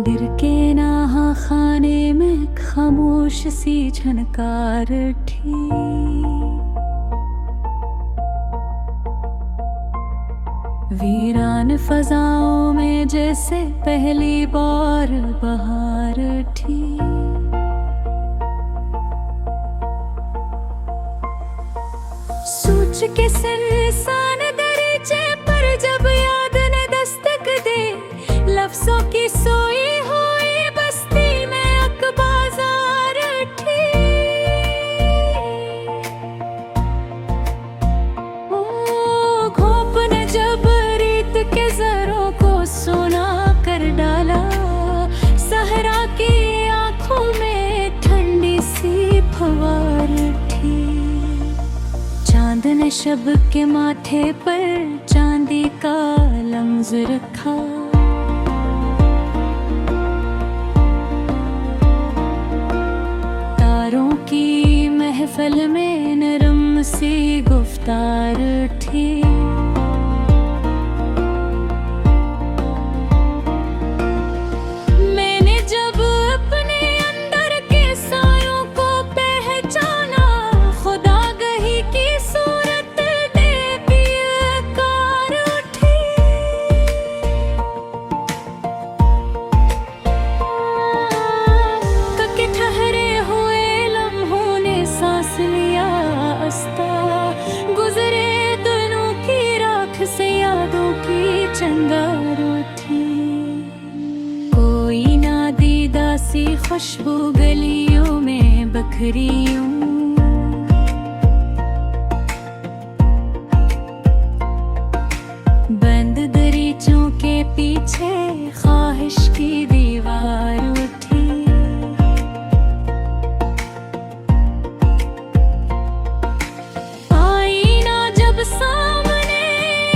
मंदिर के नाहा खाने में खामोश सी झनकार थी। वीरान फजाओं में जैसे पहली बार बहार थी। सोच के इंसान दरीचे पर जब याद ने दस्तक दे, लफ्जों की सोई हुई बस्ती में अकबाजार थी। ओ घोंप ने जब रीत के जरों को सोना कर डाला, सहरा की आंखों में ठंडी सी फवार थी। चांद ने शब के माथे पर चांदी का लम्ज रखा। तारों की महफिल में नरम सी गुफ्तार थी। मैंने जब अपने अंदर के सायों को पहचाना, खुदा गही की सूरत देवी कार उठी। कके ठहरे हुए लम्हों ने सांस लिया आस्था, गुजरे दिनों की राख से यादों की चंगार उठी। कोई नादीदा सी खुशबू गलियों में बखरी यूं, बंद दरीचों के पीछे ख्वाहिश की दीवार उठी। आईना जब सामने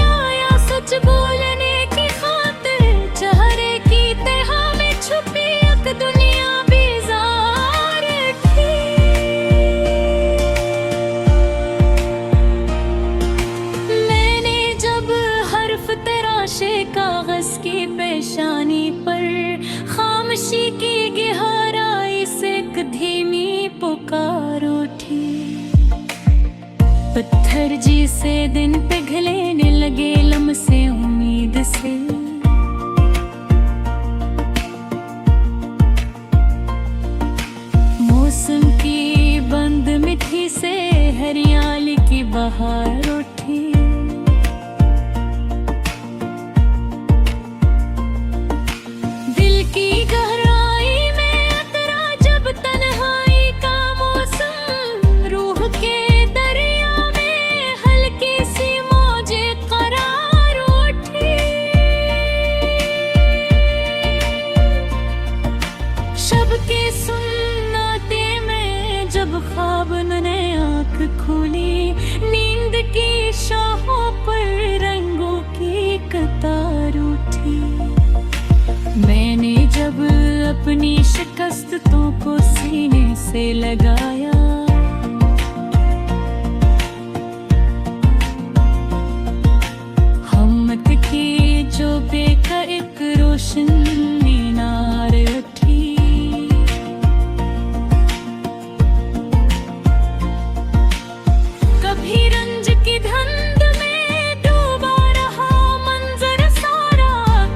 आया सच बोलने की खातिर, चेहरे की तह में छुपी एक दुनिया बेजार थी। मैंने जब हर्फ तराशे कागज की पेशानी पर, खामोशी की गहराई से एक धीमी पुकार उठी। पत्थर जी से दिन पिघलने लगे लम्से उम्मीद से। मौसम की बंद मिट्टी से हरियाली की बहार उठी। दिल की गहराई में अतरा जब तन्हाई का मौसम, रूह के दरिया में हल्की सी मौजे करार उठी। शब के सुन्नाते में जब ख्वाब ने आंख खोली, नींद की शाहों पर रंगों की कतार उठी। मैंने जब अपनी शिकस्तों को सीने से लगाया, हिम्मत की जो बेका एक रोशन मीनार उठी। कभी रंज की धुंध में डूबा रहा मंजर सारा,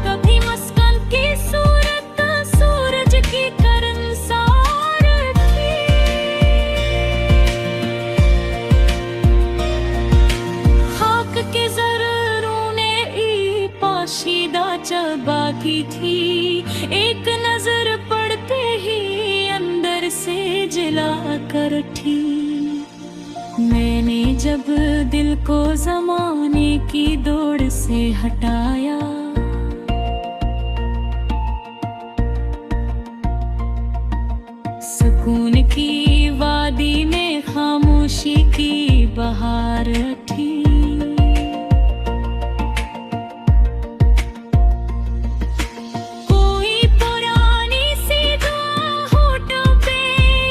कभी मस्कन की सूरत सूरज की करनसार थी। खाक के ज़र्रों ने ई पाशीदा चबा की थी। एक नजर पड़ते ही अंदर से जला कर उठी। मैंने जब दिल को ज़माने की दौड़ से हटाया, सुकून की वादी में खामोशी की बहार थी। कोई पुरानी सी दुआ होठों पे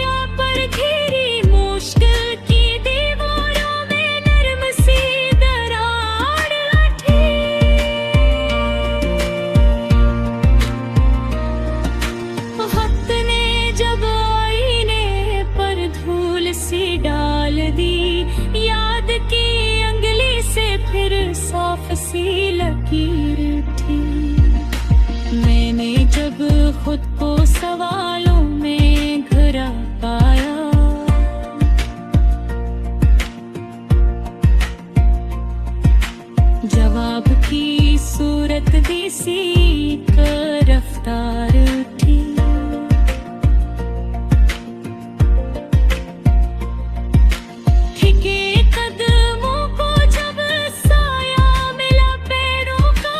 या पर घेरी, मुश्किल की दीवारों में नरम सी दरार उठी। खुद को सवालों में घिरा पाया। जवाब की सूरत दी सी रफ्तार उठी। ठिके कदमों को जब साया मिला पैरों का,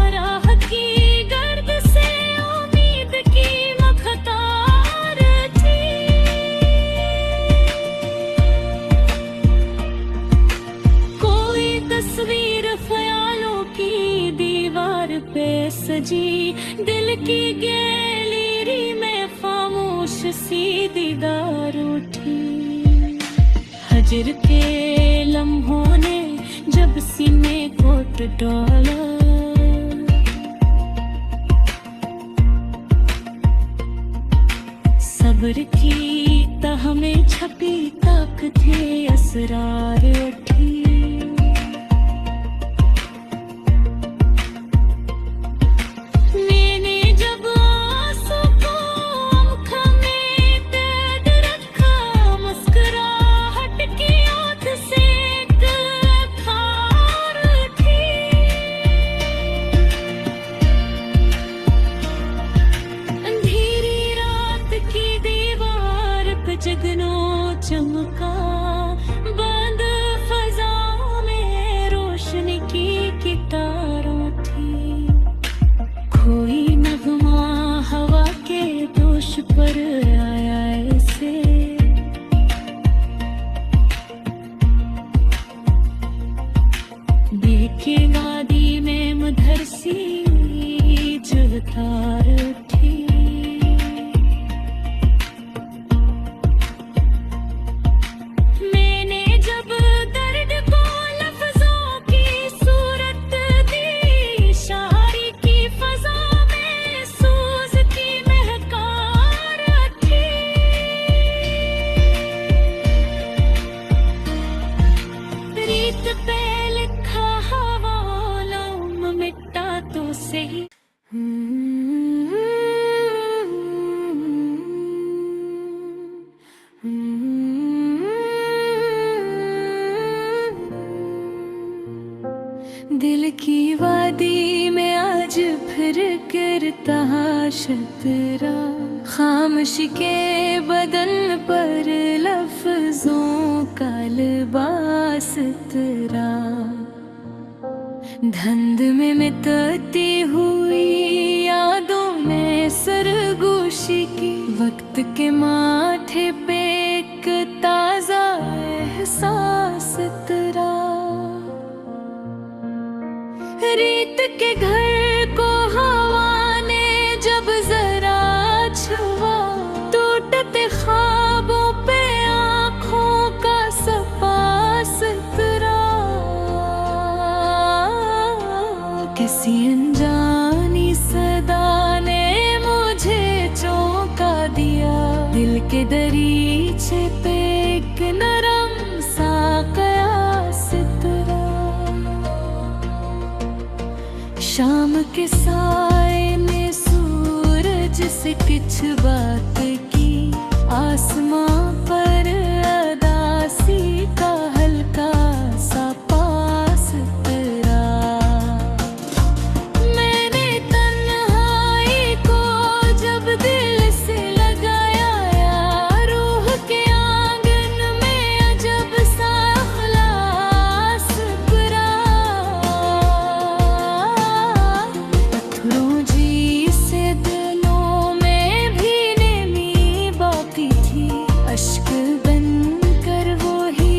राह की गर्द से उम्मीद की मखतार थी। कोई तस्वीर ख्यालों की दीवार पे सजी, दिल की गैलरी में खामोश सी दीदार उठी। हजर के लम्हों ने जब सीने को टटोला, सब्र की तह में छपी ताकतें असरार उठी। मैंने जब आंसू को आँख में कैद रखा, मुस्कुराहट की ओट से एक खार थी। अंधेरी रात की दीवार पे जगनों चमका, बंद फजाओं में रोशनी की कितारों थी। कोई नगमा हवा के दोष पर आया ऐसे, देखे वादी में मधुर सी झलकार थी। मैंने जब दर्द को लफ्जों की सूरत दी, शायरी की फजा में सूज की महकार थी। रीत पे लिखा हवालों में मिटा तो सही। दिल की वादी में आज फिर गिरता शतरा, खामोशी के बदन पर लफ्जों का लिबास तेरा। धंध में मिटती हुई यादों में सरगोशी की, वक्त के माथे पे एक ताजा एहसास तेरा। रीत के घर को हवा ने जब जरा छुआ, टूटते ख्वाबों पे आँखों का सफास तेरा। किसी अनजानी सदा ने मुझे चौंका दिया, दिल के दरीचे पे एक नरम सा कयास तेरा। शाम के साए ने सूरज से कुछ बात की, आसमां पर अदासी का हल्का सा पास तेरा। मैंने तन्हाई को जब दिल से लगाया, रूह के आंगन में अजब सा इखलास भरा। पत्थरों जी से दिलों में भी नमी बाकी थी, अश्क बनकर वो ही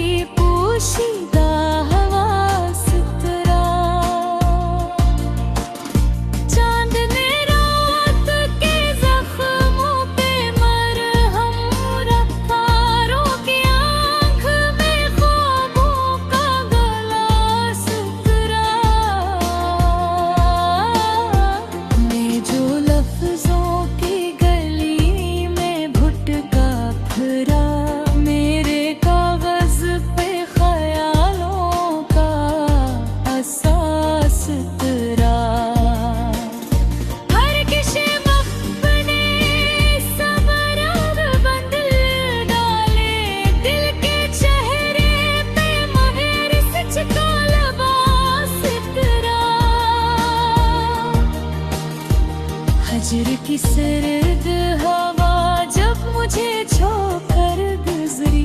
हजर की सर्द हवा जब मुझे छोकर गुजरी,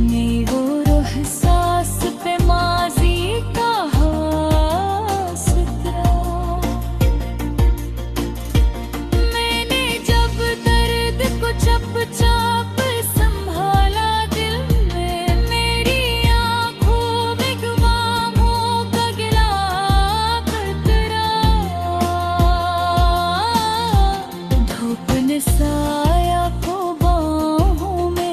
मेरी वो रूह सांस पे माजी का हास उतरा। मैंने जब दर्द को चुपचाप संभाला दिल में, मेरी आंखों में गुमामों का गिला कतरा। धूप ने साया को बाहों में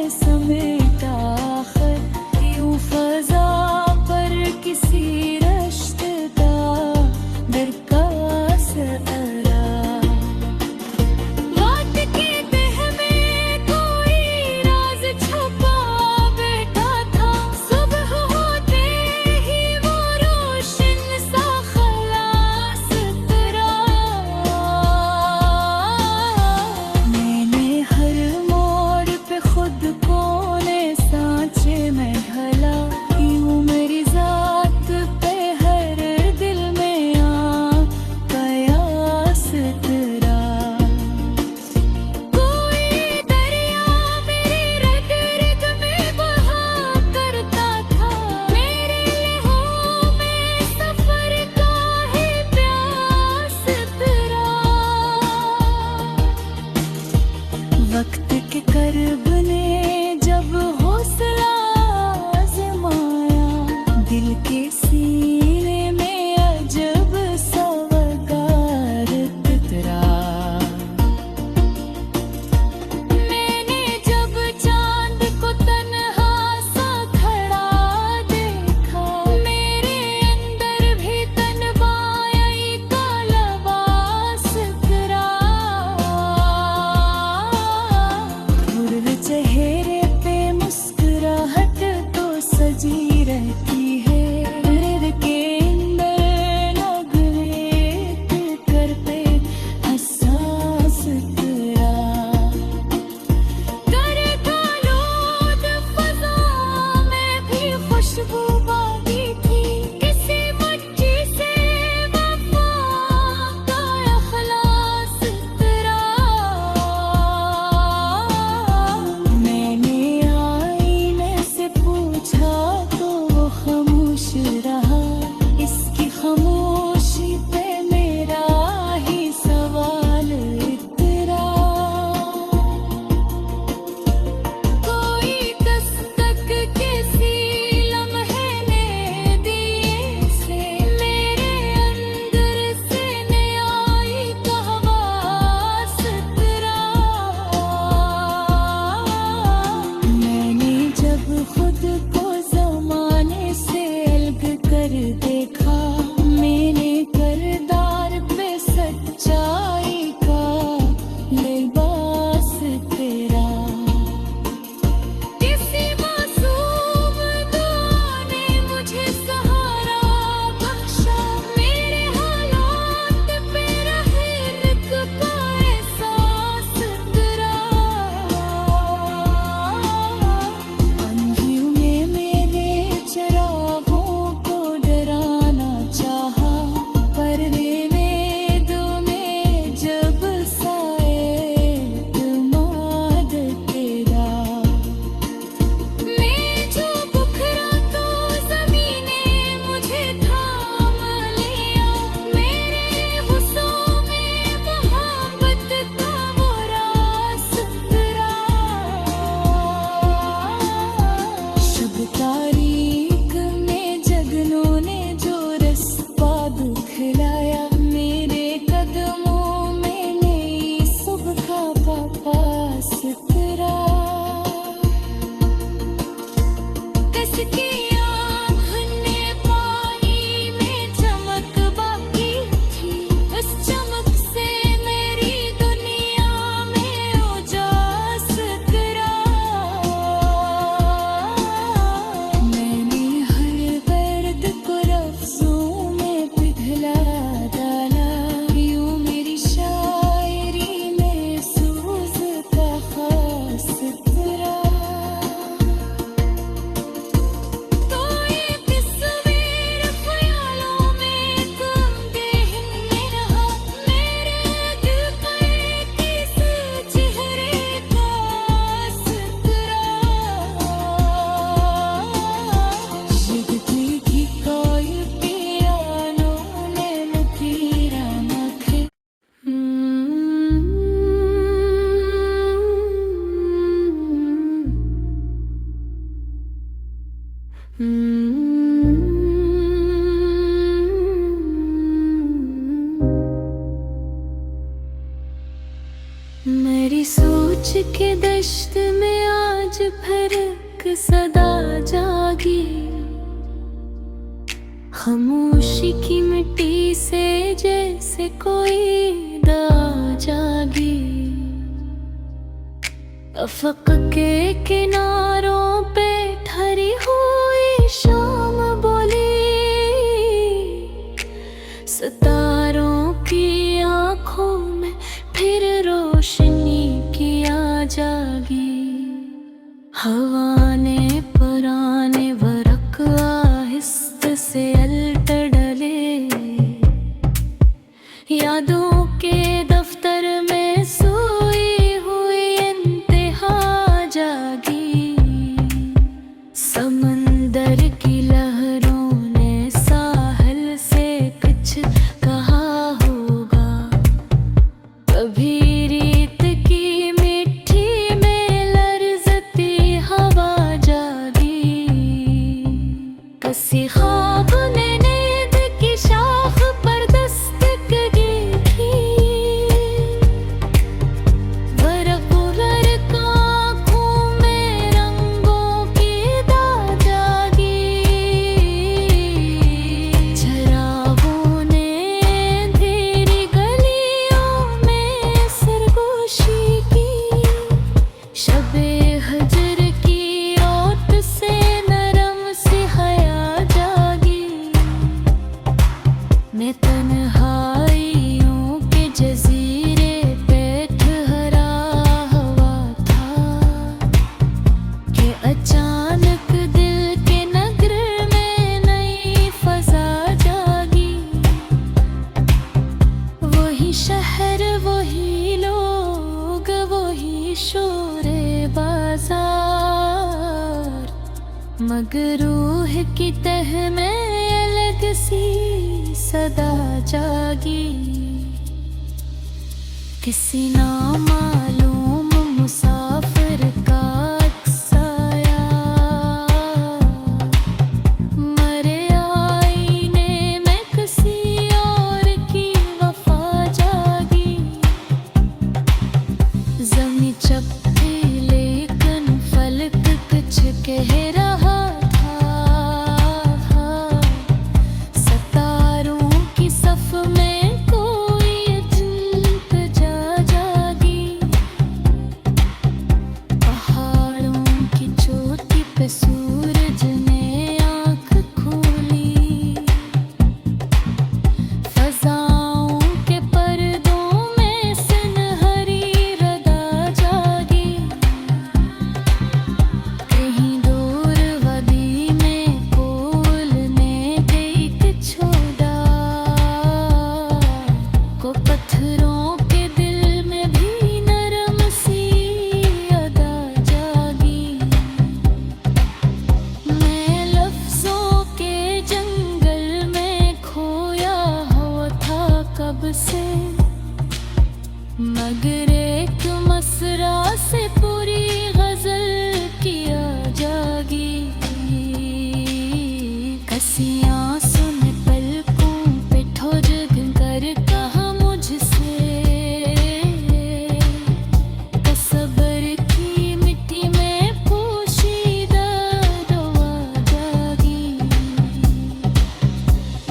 मेरी सोच के दश्त में आज फिर एक सदा जागी, खामोशी की मिट्टी से जैसे कोई दा जागी। अफक के किनारों पे ठहरी हुई शाम बोली, सितारों की आंखों में फिर रोशनी किया जागी। हवा ने पुराने वरक आहिस्ते से अलट डले, यादों के दफ्तर में सोई हुई इंतहा जागी। समंदर की लहरों ने साहिल से कुछ कहा होगा, कभी रीत की मिट्टी में लरजती हवा जागी। किसी ख्वाब ने नींद की शाख पर दस्तक दी थी, बरक बरक आँखों में रंगों की दाग जागी। चरागों ने अंधेरी गलियों में सरगोशी की, शबे हजर की ओट से नरम सी हया जागी। मैं तन्हाइयों के जजीरे पे ठहरा हुआ था कि अचानक दिल के नगर में नई फजा जागी। वही शहर, वही लोग, वही शोरे बाजार, मगर रूह की तह में अलग सी सदा जागी। किसी नामालूम मुसाफिर का अक्स आया, मरे आईने में किसी और की वफा जागी। ज़मीं चपटी लेकिन फलक कुछ कह रहा था, सितारों की सफ में कोई इल्तिजा जागी। पहाड़ों की चोटी पे सूरज ने आँख खोली, फज़ाओं के पर्दों में सुनहरी रदा जागी। कहीं दूर वादी में कोल ने एक छोड़ा, को पत्थरों के दिल में भी नरम सी अदा जागी। मैं लफ्ज़ों के जंगल में खोया हुआ था कब से, मगर एक मसरा से पूरी गजल किया जागी। कसियां सुन पलकों पे ठोर कर कहा मुझसे, तसब्र की मिट्टी में पोशीदा दुआ जागी।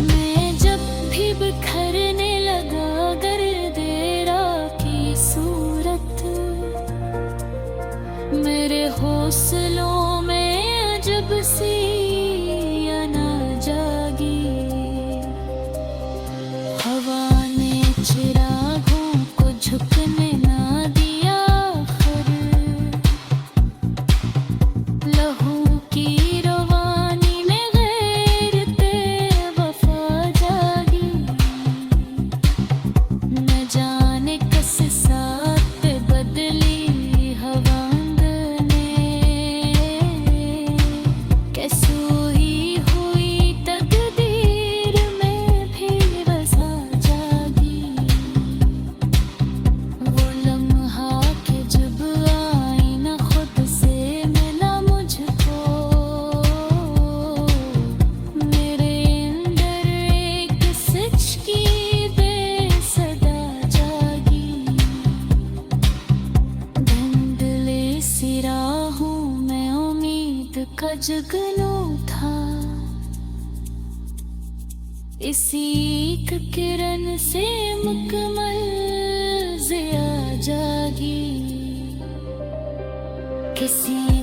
मैं जब भी बिखरने लगा गर्देरा की सूरत, मेरे हौसलों में अजब सी अना जागी। हवा ने चिरागों को झुकने ना दिया, फिर लहू की रवानी में गैरते वफा जागी। न जाने किस साथ बदली हवांग ने, कैसे हुई तकदीर में भी वसा जागी। जगनू था, इसी एक किरण से मुकम्मल ज़िया जागी। किसी